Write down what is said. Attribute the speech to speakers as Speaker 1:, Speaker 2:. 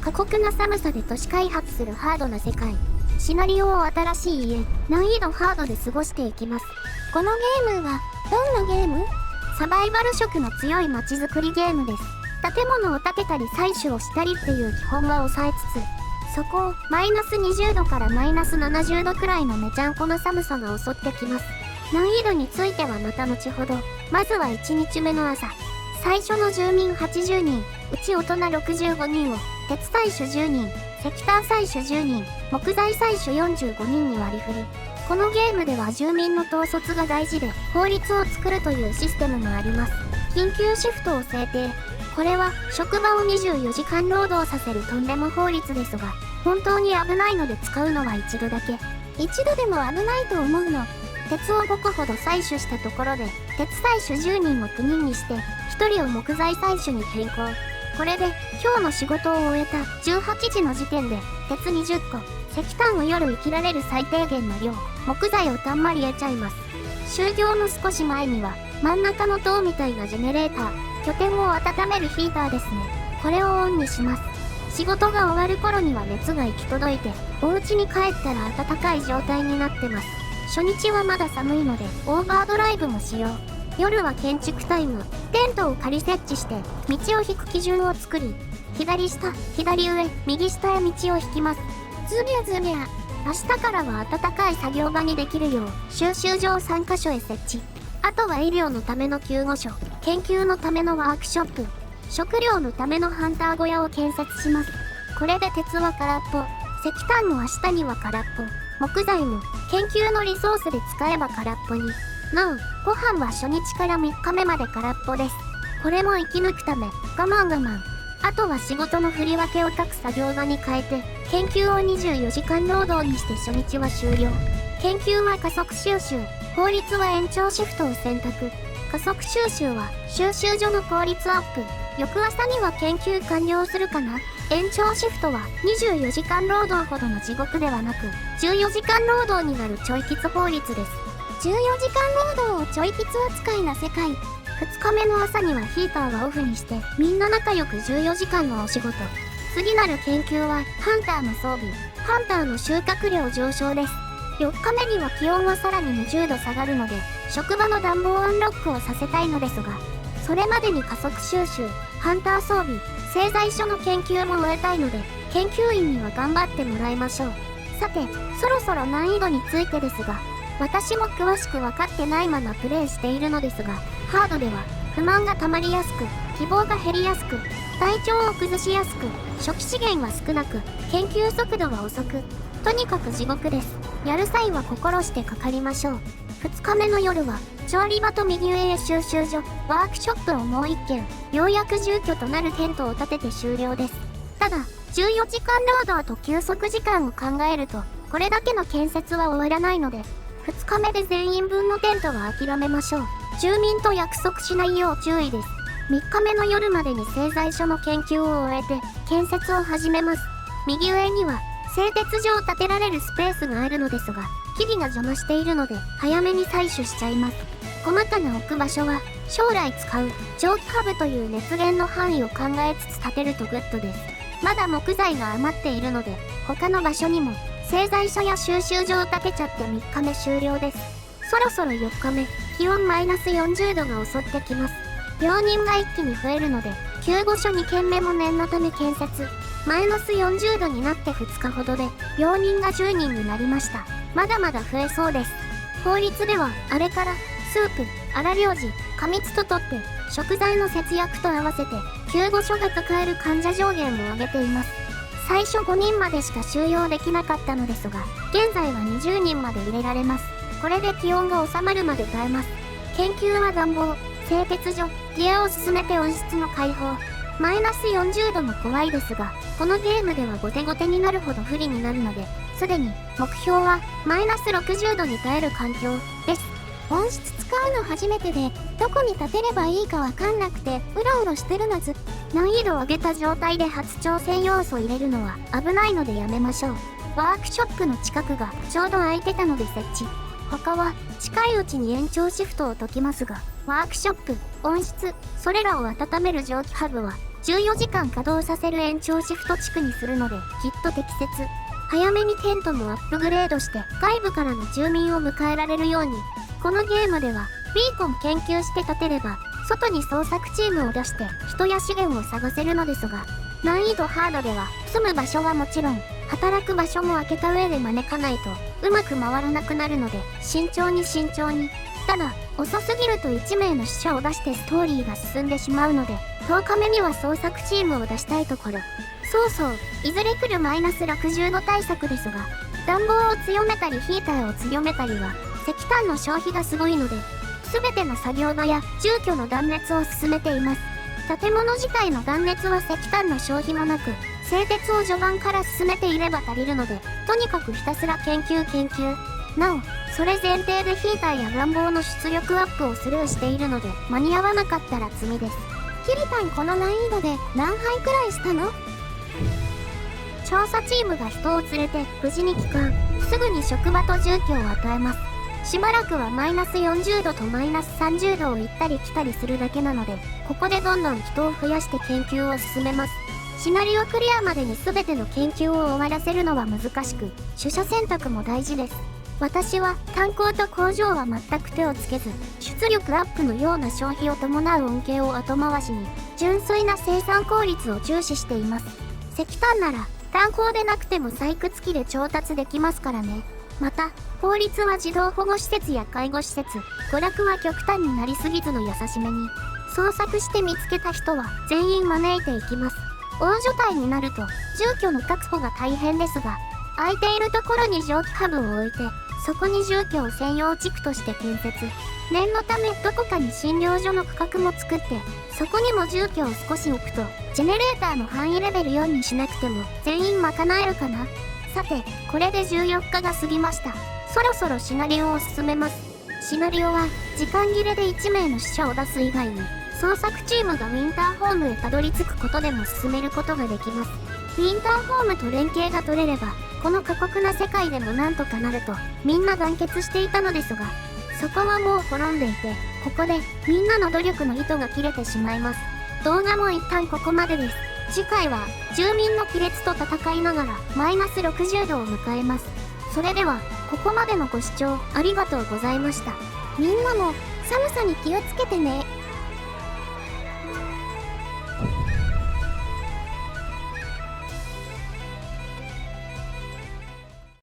Speaker 1: 過酷な寒さで都市開発するハードな世界。シナリオを新しい家、難易度ハードで過ごしていきます。
Speaker 2: このゲームはどんなゲーム？
Speaker 1: サバイバル色の強い街づくりゲームです。建物を建てたり採取をしたりっていう基本は抑えつつ、そこをマイナス20度からマイナス70度くらいのめちゃんこな寒さが襲ってきます。難易度についてはまた後ほど。まずは1日目の朝。最初の住民80人、うち大人65人を、鉄採取10人、石炭採取10人、木材採取45人に割り振り。このゲームでは住民の統率が大事で、法律を作るというシステムもあります。緊急シフトを制定。これは、職場を24時間労働させるとんでも法律ですが、本当に危ないので使うのは一度だけ。
Speaker 2: 一度でも危ないと思うの。
Speaker 1: 鉄を5個ほど採取したところで、鉄採取10人を9人にして、1人を木材採取に変更。これで、今日の仕事を終えた18時の時点で、鉄20個、石炭を夜生きられる最低限の量、木材をたんまり得ちゃいます。就業の少し前には、真ん中の塔みたいなジェネレーター、拠点を温めるヒーターですね。これをオンにします。仕事が終わる頃には熱が行き届いて、お家に帰ったら暖かい状態になってます。初日はまだ寒いので、オーバードライブも使用。夜は建築タイム。テントを仮設置して、道を引く基準を作り、左下、左上、右下へ道を引きます。
Speaker 2: ズビャズビャ。
Speaker 1: 明日からは暖かい作業場にできるよう、収集場を3カ所へ設置。あとは医療のための救護所、研究のためのワークショップ、食料のためのハンター小屋を建設します。これで鉄は空っぽ、石炭も明日には空っぽ、木材も研究のリソースで使えば空っぽに。なお、ご飯は初日から3日目まで空っぽです。これも生き抜くため、我慢。あとは仕事の振り分けを各作業場に変えて、研究を24時間労働にして初日は終了。研究は加速収集、法律は延長シフトを選択。加速収集は収集所の効率アップ。翌朝には研究完了するかな。延長シフトは24時間労働ほどの地獄ではなく、14時間労働になるちょいきつ法律です。
Speaker 2: 14時間労働をちょいきつ扱いな世界。
Speaker 1: 2日目の朝にはヒーターはオフにして、みんな仲良く14時間のお仕事。次なる研究は、ハンターの装備。ハンターの収穫量上昇です。4日目には気温はさらに20度下がるので、職場の暖房アンロックをさせたいのですが、それまでに加速収集、ハンター装備、製材所の研究も終えたいので、研究員には頑張ってもらいましょう。さて、そろそろ難易度についてですが、私も詳しく分かってないままプレイしているのですが、ハードでは不満が溜まりやすく、希望が減りやすく、体調を崩しやすく、初期資源は少なく、研究速度は遅く、とにかく地獄です。やる際は心してかかりましょう。2日目の夜は、調理場と右上へ収集所、ワークショップをもう1軒、ようやく住居となるテントを建てて終了です。ただ、14時間労働と休息時間を考えると、これだけの建設は終わらないので、2日目で全員分のテントは諦めましょう。住民と約束しないよう注意です。3日目の夜までに製材所の研究を終えて、建設を始めます。右上には、製鉄所を建てられるスペースがあるのですが、木々が邪魔しているので、早めに採取しちゃいます。細かな置く場所は、将来使う蒸気ハブという熱源の範囲を考えつつ建てるとグッドです。まだ木材が余っているので、他の場所にも、製材所や収集所を建てちゃって3日目終了です。そろそろ4日目、気温マイナス40度が襲ってきます。病人が一気に増えるので、救護所2軒目も念のため建設。マイナス40度になって2日ほどで、病人が10人になりました。まだまだ増えそうです。法律では、あれから、スープ、荒療治、過密ととって、食材の節約と合わせて、救護所が抱える患者上限を上げています。最初5人までしか収容できなかったのですが、現在は20人まで入れられます。これで気温が収まるまで耐えます。研究は暖房、製鉄所、ギアを進めて温室の解放。マイナス40度も怖いですが、このゲームでは後手後手になるほど不利になるので、すでに目標はマイナス60度に耐える環境です。
Speaker 2: 温室使うの初めてで、どこに建てればいいかわかんなくて、うろうろしてるのず。
Speaker 1: 難易度を上げた状態で初挑戦要素を入れるのは危ないのでやめましょう。ワークショップの近くがちょうど空いてたので設置。他は近いうちに延長シフトを解きますが、ワークショップ、温室、それらを温める蒸気ハブは14時間稼働させる延長シフト地区にするのできっと適切。早めにテントもアップグレードして外部からの住民を迎えられるように。このゲームではビーコン研究して建てれば外に捜索チームを出して人や資源を探せるのですが、難易度ハードでは住む場所はもちろん働く場所も開けた上で招かないとうまく回らなくなるので慎重に慎重に。ただ遅すぎると1名の死者を出してストーリーが進んでしまうので10日目には捜索チームを出したいところ。そうそう、いずれ来るマイナス60度対策ですが、暖房を強めたりヒーターを強めたりは石炭の消費がすごいので、全ての作業場や住居の断熱を進めています。建物自体の断熱は石炭の消費もなく、製鉄を序盤から進めていれば足りるので、とにかくひたすら研究。なお、それ前提でヒーターや暖房の出力アップをスルーしているので、間に合わなかったら罪です。
Speaker 2: キリタン、この難易度で何杯くらいしたの？
Speaker 1: 調査チームが人を連れて無事に帰還。すぐに職場と住居を与えます。しばらくはマイナス40度とマイナス30度を行ったり来たりするだけなので、ここでどんどん人を増やして研究を進めます。シナリオクリアまでに全ての研究を終わらせるのは難しく、取捨選択も大事です。私は炭鉱と工場は全く手をつけず、出力アップのような消費を伴う恩恵を後回しに、純粋な生産効率を重視しています。石炭なら炭鉱でなくても採掘機で調達できますからね。また、法律は児童保護施設や介護施設、娯楽は極端になりすぎずの優しめに。捜索して見つけた人は全員招いていきます。大所帯になると住居の確保が大変ですが、空いているところに蒸気ハブを置いて、そこに住居を専用地区として建設。念のためどこかに診療所の区画も作って、そこにも住居を少し置くと、ジェネレーターの範囲レベル4にしなくても全員賄えるかな。さて、これで14日が過ぎました。そろそろシナリオを進めます。シナリオは時間切れで1名の死者を出す以外に、捜索チームがウィンターホームへたどり着くことでも進めることができます。ウィンターホームと連携が取れれば、この過酷な世界でもなんとかなるとみんな団結していたのですが、そこはもう滅んでいて、ここでみんなの努力の糸が切れてしまいます。動画も一旦ここまでです。次回は住民の亀裂と戦いながらマイナス60度を迎えます。それではここまでのご視聴ありがとうございました。
Speaker 2: みんなも寒さに気をつけてね。